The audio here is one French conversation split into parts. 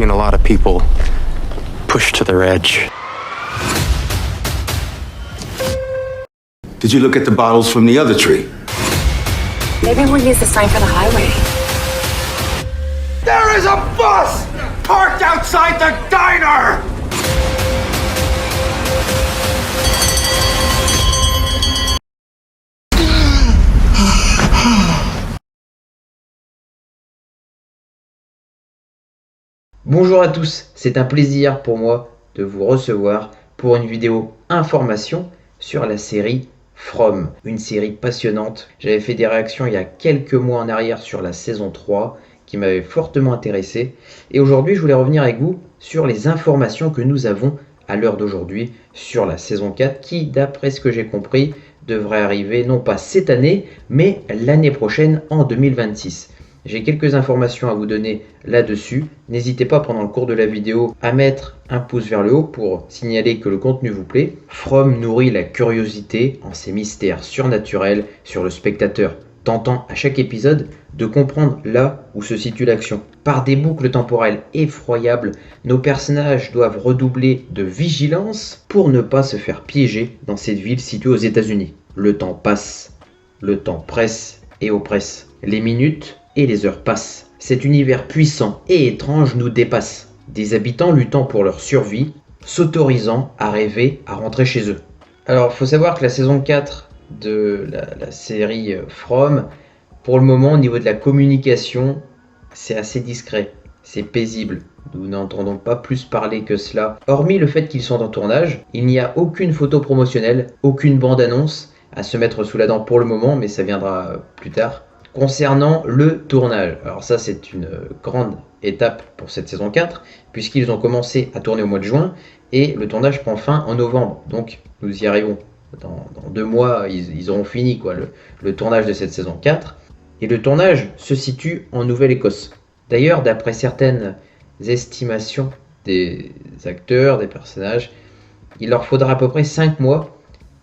seen a lot of people pushed to their edge. Did you look at the bottles from the other tree? Maybe we'll use the sign for the highway. There is a bus parked outside the diner! Bonjour à tous, c'est un plaisir pour moi de vous recevoir pour une vidéo information sur la série From, une série passionnante. J'avais fait des réactions il y a quelques mois en arrière sur la saison 3 qui m'avait fortement intéressé. Et aujourd'hui, je voulais revenir avec vous sur les informations que nous avons à l'heure d'aujourd'hui sur la saison 4 qui, d'après ce que j'ai compris, devrait arriver non pas cette année, mais l'année prochaine en 2026. J'ai quelques informations à vous donner là-dessus. N'hésitez pas pendant le cours de la vidéo à mettre un pouce vers le haut pour signaler que le contenu vous plaît. From nourrit la curiosité en ses mystères surnaturels sur le spectateur, tentant à chaque épisode de comprendre là où se situe l'action. Par des boucles temporelles effroyables, nos personnages doivent redoubler de vigilance pour ne pas se faire piéger dans cette ville située aux États-Unis. Le temps passe, le temps presse et oppresse. Les minutes et les heures passent. Cet univers puissant et étrange nous dépasse. Des habitants luttant pour leur survie, s'autorisant à rêver à rentrer chez eux. Alors, il faut savoir que la saison 4 de la série From, pour le moment, au niveau de la communication, c'est assez discret. C'est paisible. Nous n'entendons pas plus parler que cela. Hormis le fait qu'ils sont en tournage, il n'y a aucune photo promotionnelle, aucune bande-annonce à se mettre sous la dent pour le moment, mais ça viendra plus tard. Concernant le tournage, alors ça c'est une grande étape pour cette saison 4 puisqu'ils ont commencé à tourner au mois de juin et le tournage prend fin en novembre, donc nous y arrivons. Dans 2 mois ils auront fini le tournage de cette saison 4 et le tournage se situe en Nouvelle-Écosse. D'ailleurs, d'après certaines estimations des acteurs, des personnages, il leur faudra à peu près 5 mois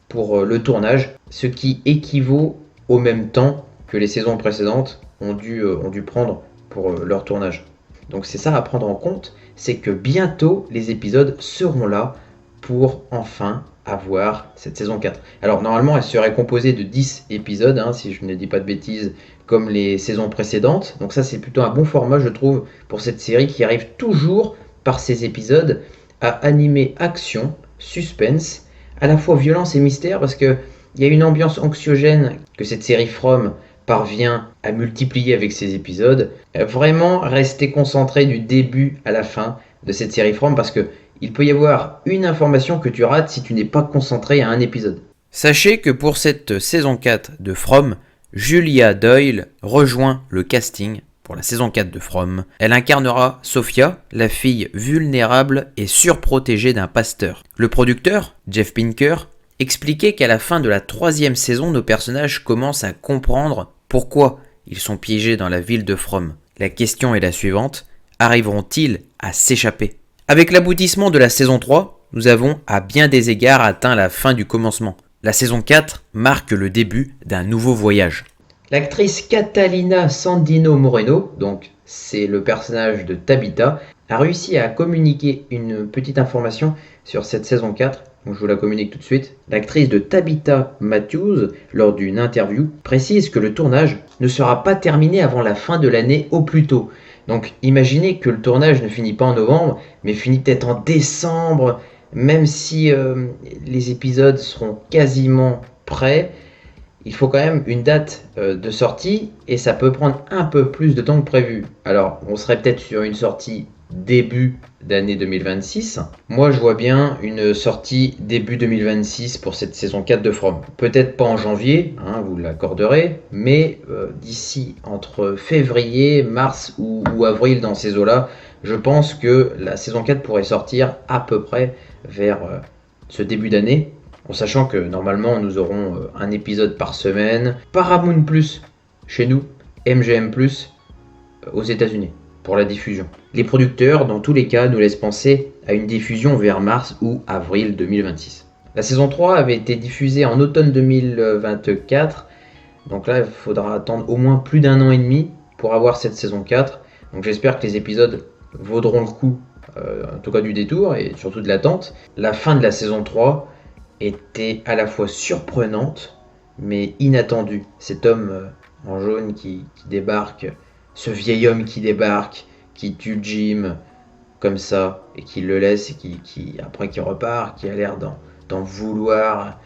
pour le tournage, ce qui équivaut au même temps que les saisons précédentes ont dû prendre pour leur tournage. Donc c'est ça à prendre en compte, c'est que bientôt les épisodes seront là pour enfin avoir cette saison 4. Alors normalement elle serait composée de 10 épisodes, si je ne dis pas de bêtises, comme les saisons précédentes. Donc ça c'est plutôt un bon format je trouve pour cette série qui arrive toujours par ces épisodes à animer action, suspense, à la fois violence et mystère parce que il y a une ambiance anxiogène que cette série From parvient à multiplier avec ses épisodes. Vraiment rester concentré du début à la fin de cette série From parce que il peut y avoir une information que tu rates si tu n'es pas concentré à un épisode. Sachez que pour cette saison 4 de From, Julia Doyle rejoint le casting pour la saison 4 de From. Elle incarnera Sophia, la fille vulnérable et surprotégée d'un pasteur. Le producteur, Jeff Pinker, expliquait qu'à la fin de la 3e saison, nos personnages commencent à comprendre pourquoi ils sont piégés dans la ville de From. La question est la suivante, arriveront-ils à s'échapper ? Avec l'aboutissement de la saison 3, nous avons à bien des égards atteint la fin du commencement. La saison 4 marque le début d'un nouveau voyage. L'actrice Catalina Sandino Moreno, donc c'est le personnage de Tabitha, a réussi à communiquer une petite information sur cette saison 4. Donc je vous la communique tout de suite. L'actrice de Tabitha Matthews, lors d'une interview, précise que le tournage ne sera pas terminé avant la fin de l'année au plus tôt. Donc imaginez que le tournage ne finit pas en novembre, mais finit peut-être en décembre, même si les épisodes seront quasiment prêts. Il faut quand même une date de sortie et ça peut prendre un peu plus de temps que prévu. Alors on serait peut-être sur une sortie début d'année 2026. Moi je vois bien une sortie début 2026 pour cette saison 4 de From. Peut-être pas en janvier, vous l'accorderez, mais d'ici entre février, mars ou avril dans ces eaux-là, je pense que la saison 4 pourrait sortir à peu près vers ce début d'année. En sachant que normalement nous aurons un épisode par semaine. Paramount Plus chez nous, MGM Plus aux États-Unis pour la diffusion. Les producteurs, dans tous les cas, nous laissent penser à une diffusion vers mars ou avril 2026. La saison 3 avait été diffusée en automne 2024. Donc là, il faudra attendre au moins plus d'1 an et demi pour avoir cette saison 4. Donc j'espère que les épisodes vaudront le coup, en tout cas du détour et surtout de l'attente. La fin de la saison 3 était à la fois surprenante mais inattendue. Cet homme en jaune qui débarque, ce vieil homme qui débarque, qui tue Jim comme ça et qui le laisse et après qui repart, qui a l'air d'en vouloir.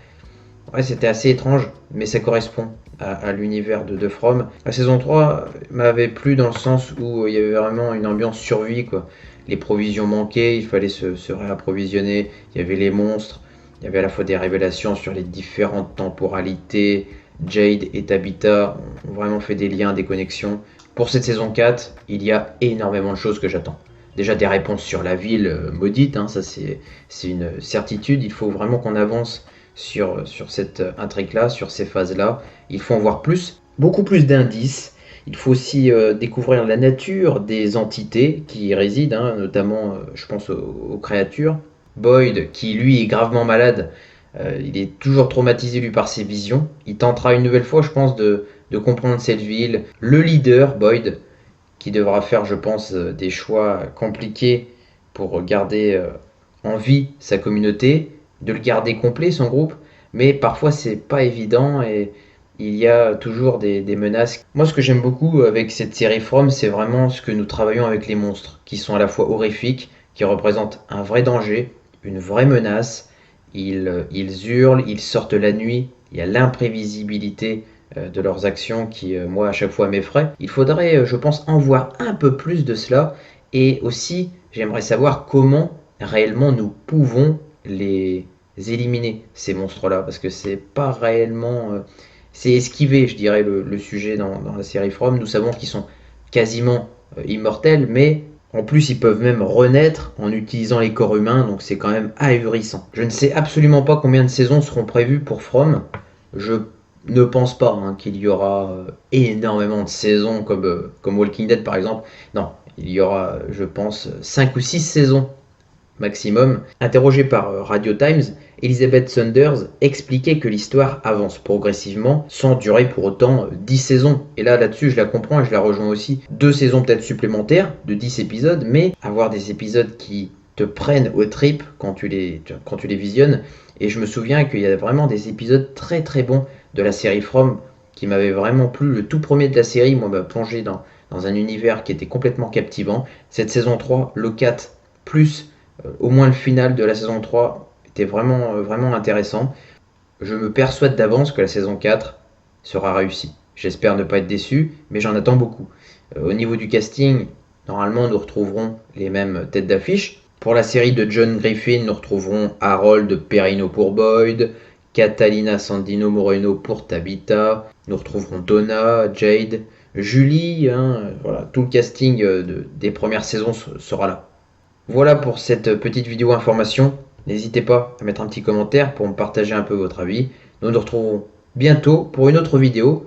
Ouais, c'était assez étrange, mais ça correspond à l'univers de From. La saison 3 m'avait plu dans le sens où il y avait vraiment une ambiance survie, quoi. Les provisions manquaient, il fallait se réapprovisionner, il y avait les monstres, il y avait à la fois des révélations sur les différentes temporalités. Jade et Tabitha ont vraiment fait des liens, des connexions. Pour cette saison 4, il y a énormément de choses que j'attends. Déjà des réponses sur la ville maudite, hein, ça c'est une certitude, il faut vraiment qu'on avance sur cette intrigue-là, sur ces phases-là. Il faut en voir plus, beaucoup plus d'indices. Il faut aussi découvrir la nature des entités qui y résident, hein, notamment je pense aux créatures. Boyd, qui lui est gravement malade, il est toujours traumatisé lui par ses visions. Il tentera une nouvelle fois, je pense, de comprendre cette ville. Le leader, Boyd, qui devra faire, je pense, des choix compliqués pour garder en vie sa communauté, de le garder complet, son groupe, mais parfois c'est pas évident et il y a toujours des menaces. Moi, ce que j'aime beaucoup avec cette série From, c'est vraiment ce que nous travaillons avec les monstres, qui sont à la fois horrifiques, qui représentent un vrai danger, une vraie menace. Ils hurlent, ils sortent la nuit, il y a l'imprévisibilité de leurs actions qui, moi, à chaque fois m'effraie. Il faudrait, je pense, en voir un peu plus de cela. Et aussi, j'aimerais savoir comment réellement nous pouvons les éliminer, ces monstres-là. Parce que c'est pas réellement... c'est esquivé, je dirais, le sujet dans la série From. Nous savons qu'ils sont quasiment immortels, mais en plus, ils peuvent même renaître en utilisant les corps humains, donc c'est quand même ahurissant. Je ne sais absolument pas combien de saisons seront prévues pour From. Je ne pense pas qu'il y aura énormément de saisons comme Walking Dead par exemple. Non, il y aura, je pense, 5 ou 6 saisons maximum. Interrogée par Radio Times, Elizabeth Saunders expliquait que l'histoire avance progressivement sans durer pour autant 10 saisons. Et là-dessus, je la comprends et je la rejoins aussi. 2 saisons peut-être supplémentaires de 10 épisodes, mais avoir des épisodes qui te prennent aux tripes quand tu les visionnes. Et je me souviens qu'il y a vraiment des épisodes très très bons de la série From qui m'avaient vraiment plu. Le tout premier de la série, moi, m'a plongé dans un univers qui était complètement captivant. Cette saison 3, le 4, plus au moins le final de la saison 3 était vraiment, vraiment intéressant. Je me persuade d'avance que la saison 4 sera réussie. J'espère ne pas être déçu, mais j'en attends beaucoup. Au niveau du casting, normalement nous retrouverons les mêmes têtes d'affiche. Pour la série de John Griffin, nous retrouverons Harold Perrineau pour Boyd, Catalina Sandino Moreno pour Tabitha, nous retrouverons Donna, Jade, Julie, voilà, tout le casting des premières saisons sera là. Voilà pour cette petite vidéo information. N'hésitez pas à mettre un petit commentaire pour me partager un peu votre avis. Nous nous retrouvons bientôt pour une autre vidéo.